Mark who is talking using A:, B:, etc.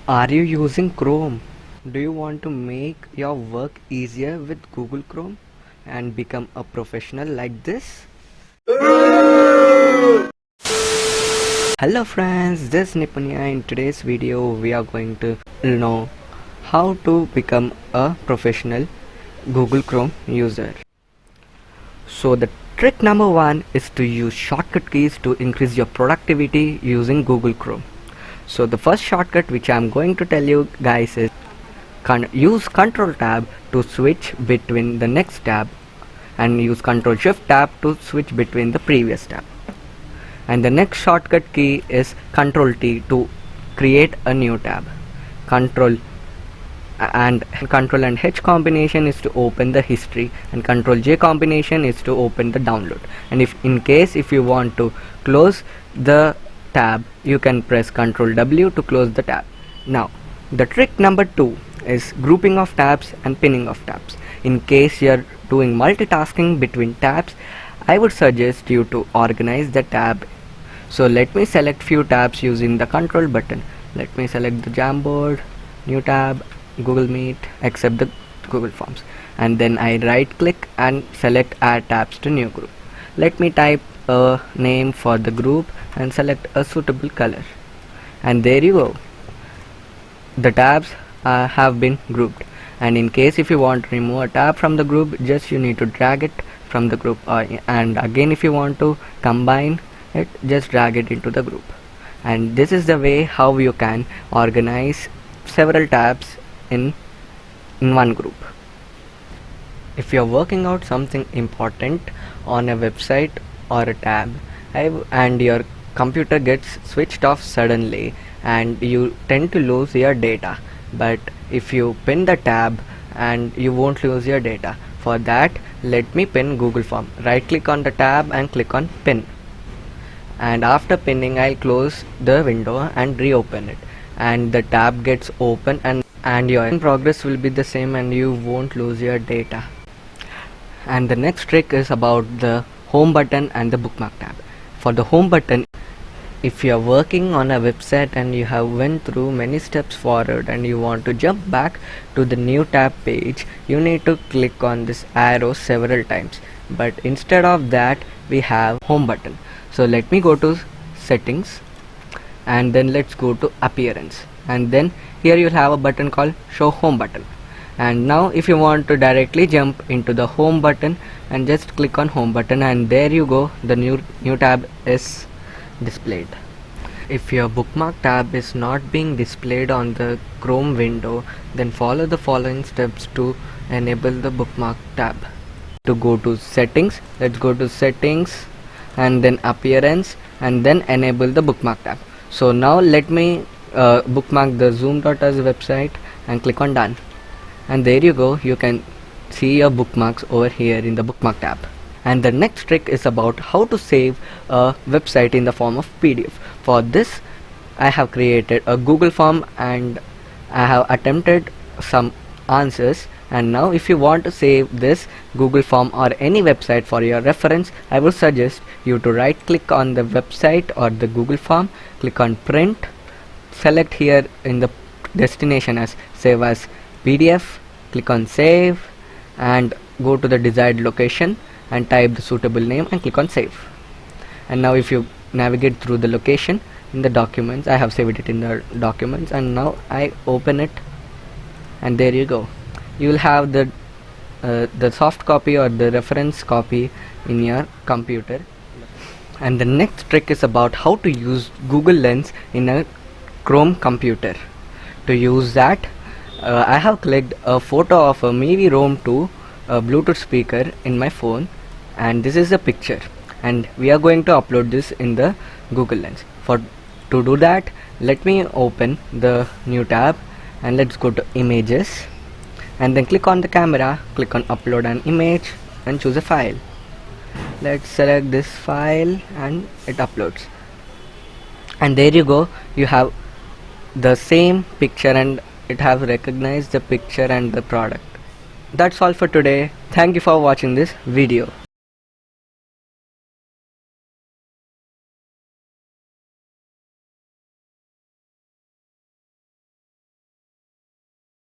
A: Are you using Chrome? Do you want to make your work easier with Google Chrome and become a professional like this? Hello friends, this is Nipun here. In today's video we are going to know how to become a professional Google Chrome user. So the trick number one is to use shortcut keys to increase your productivity using Google Chrome. So the first shortcut which I am going to tell you guys is use Control Tab to switch between the next tab, and use Control Shift Tab to switch between the previous tab. And the next shortcut key is Control T to create a new tab. Control and H combination is to open the history, and Control J combination is to open the download. And if you want to close the tab, you can press Control W to close the tab. Now the trick number two is grouping of tabs and pinning of tabs. In case you're doing multitasking between tabs, I would suggest you to organize the tab. So let me select few tabs using the control button. Let me select the Jamboard, new tab, Google Meet, except the Google Forms, and then I right click and select add tabs to new group. Let me type a name for the group and select a suitable color, and there you go, the tabs have been grouped. And in case if you want to remove a tab from the group, just you need to drag it from the group, and again if you want to combine it, just drag it into the group. And this is the way how you can organize several tabs in one group. If you're working out something important on a website or a tab, and your computer gets switched off suddenly and you tend to lose your data, but if you pin the tab and you won't lose your data. For that, let me pin Google Form. Right click on the tab and click on pin, and after pinning I'll close the window and reopen it, and the tab gets open, and your progress will be the same and you won't lose your data. And the next trick is about the home button and the bookmark tab. For the home button, if you are working on a website and you have went through many steps forward and you want to jump back to the new tab page, you need to click on this arrow several times, but instead of that we have home button. So let me go to settings, and then let's go to appearance, and then here you'll have a button called show home button. And now if you want to directly jump into the home button, and just click on home button, and there you go, the new tab is displayed. If your bookmark tab is not being displayed on the Chrome window, then follow the following steps to enable the bookmark tab. To go to settings, let's go to settings and then appearance, and then enable the bookmark tab. So now let me bookmark the zoom.us website and click on done, and there you go, you can see your bookmarks over here in the bookmark tab. And the next trick is about how to save a website in the form of PDF. For this, I have created a Google form and I have attempted some answers. And now if you want to save this Google form or any website for your reference, I would suggest you to right click on the website or the Google form, click on print, select here in the destination as save as PDF, click on save, and go to the desired location and type the suitable name and click on save. And now if you navigate through the location in the documents, I have saved it in the documents, and now I open it, and there you go, you will have the soft copy or the reference copy in your computer. And the next trick is about how to use Google Lens in a Chrome computer. To use that, I have clicked a photo of a Maybe Roam 2 Bluetooth speaker in my phone, and this is a picture, and we are going to upload this in the Google Lens. To do that, let me open the new tab, and let's go to images, and then click on the camera, click on upload an image, and choose a file. Let's select this file, and it uploads, and there you go, you have the same picture, and it have recognized the picture and the product. That's all for today. Thank you for watching this video.